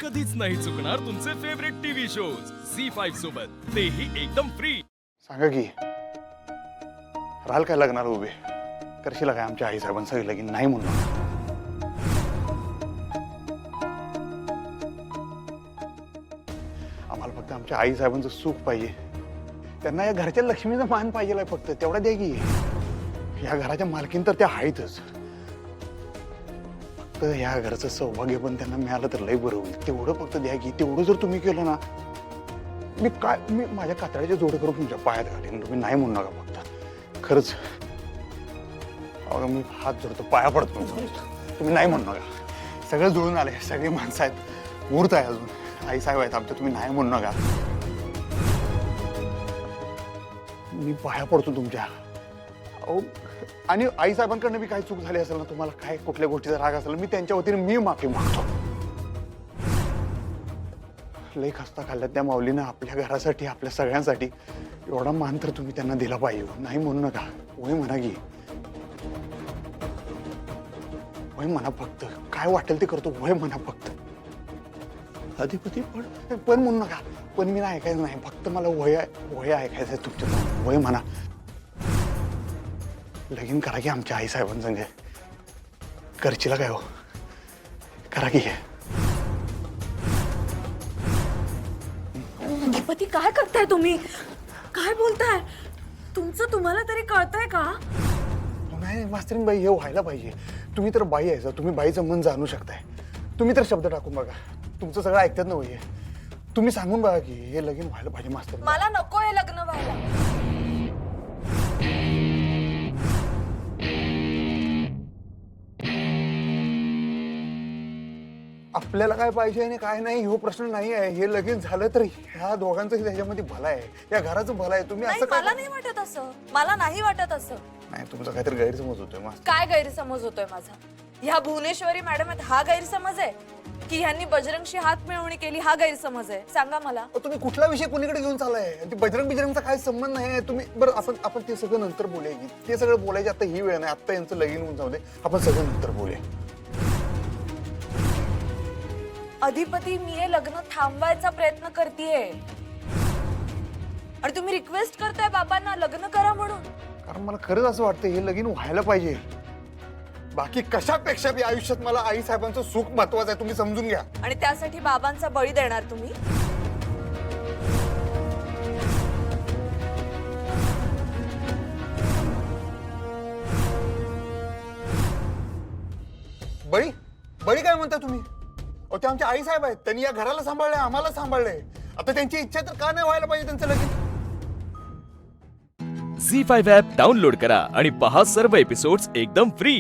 कधीच नाही चुकणार तुमचे फेवरेट टीव्ही शोज झी5 सोबत, तेही एकदम फ्री. सांगा की राहाल काय लग्नाला उभे करशील काय आमच्या आई साहेबांचं लगीन नाही म्हणून. आम्हाला फक्त आमच्या आई साहेबांचं सुख पाहिजे. त्यांना या घरच्या लक्ष्मीचा मान पाहिजे फक्त तेवढा द्या की. या घराच्या मालकीन तर त्या आहेतच. फक्त या घरचं सौभाग्य पण त्यांना मिळालं तर लय बरं होईल. तेवढं फक्त द्या की. तेवढं जर तुम्ही केलं ना मी माझ्या कातड्याचे जोड करून तुमच्या पायात घालीन. तुम्ही नाही म्हणू नका फक्त. खरंच अगं मी हात जोडतो, पाया पडतो. तुम्ही नाही म्हणू नका. सगळं जुळून आले, सगळी माणसं आहेत, मुहूर्त आहे अजून, आई साहेब आहेत आमच्या. तुम्ही नाही म्हणू नका. मी पाया पडतो तुमच्या. अहो आणि आई साहेबांकडनं मी काय चूक झाली असेल ना, तुम्हाला काय कुठल्या गोष्टीचा राग असेल, मी त्यांच्या वतीने मी माफी मागतो. लई खस्ता खाल्ल्यात त्या माऊलीनं आपल्या घरासाठी, आपल्या सगळ्यांसाठी. एवढा मान तर तुम्ही त्यांना दिला पाहिजे. नाही म्हणू नका. वय म्हणा की, वय म्हणा फक्त. काय वाटेल ते करतो, वय म्हणा फक्त. अधिपती पण म्हणू नका. पण मी नाही ऐकायचं नाही. फक्त मला वय ऐकायचं आहे तुमच्या. वय म्हणा. लगीन करा की आमच्या आई साहेबांसंग. करशीला काय हो, करा की. अधिपती काय करताय तुम्ही? काय बोलताय? तुमचं तुम्हाला तरी कळतंय का? नाही मास्तरीन बाई, हे व्हायला पाहिजे. तुम्ही तर बाई आहे, तुम्ही बाईचं मन जाणू शकताय. तुम्ही तर शब्द टाकून बघा. तुमचं सगळं ऐकतात ना वय. तुम्ही सांगून बघा की हे लगीन व्हायला पाहिजे मास्तर. मला नको हे लग्न व्हायला. आपल्याला काय पाहिजे आणि काय नाही हो प्रश्न नाही आहे. हे लगीन झालं तर ह्या दोघांचं त्याच्यामध्ये भला आहे, या घराचं भला आहे. तुम्ही नाही, असं मला नाही वाटत असं. मला नाही वाटत असं. नाही, तुमचा काहीतरी गैरसमज होतोय मास्तर. काय गैरसमज होतोय माझा? ह्या भुवनेश्वरी मॅडम आहेत हा गैरसमज आहे की ह्यांनी बजरंगशी हात मिळवणी केली हा गैरसमज आहे? सांगा मला. तुम्ही कुठला विषय कुणीकडे घेऊन चाललाय? ते बिजरंगचा काय संबंध नाही. तुम्ही बरं आपण ते सगळं नंतर बोलूया की. ते सगळं बोलायचे आता ही वेळ नाही. आता यांचं लगीन होऊन जाऊ दे. आपण सगळं नंतर बोलूया. अधिपती, मी हे लग्न थांबवायचा प्रयत्न करतेय आणि तुम्ही रिक्वेस्ट करताय बाबांना लग्न करा म्हणून. कारण मला खरंच असं वाटतं हे लगीन व्हायला पाहिजे. बाकी कशापेक्षा बी आयुष्यात मला आई साहेबांचं सुख महत्वाचं आहे. तुम्ही समजून घ्या. आणि त्यासाठी बाबांचा बळी देणार तुम्ही? बळी बळी काय म्हणता तुम्ही? ते आमचे आई साहेब आहेत. त्यांनी या घराला सांभाळलंय, आम्हाला सांभाळलंय. आता त्यांची इच्छा तर का नाही व्हायला पाहिजे त्यांचं लगीन? झी5 ॲप डाउनलोड करा आणि पहा सर्व एपिसोड्स एकदम फ्री.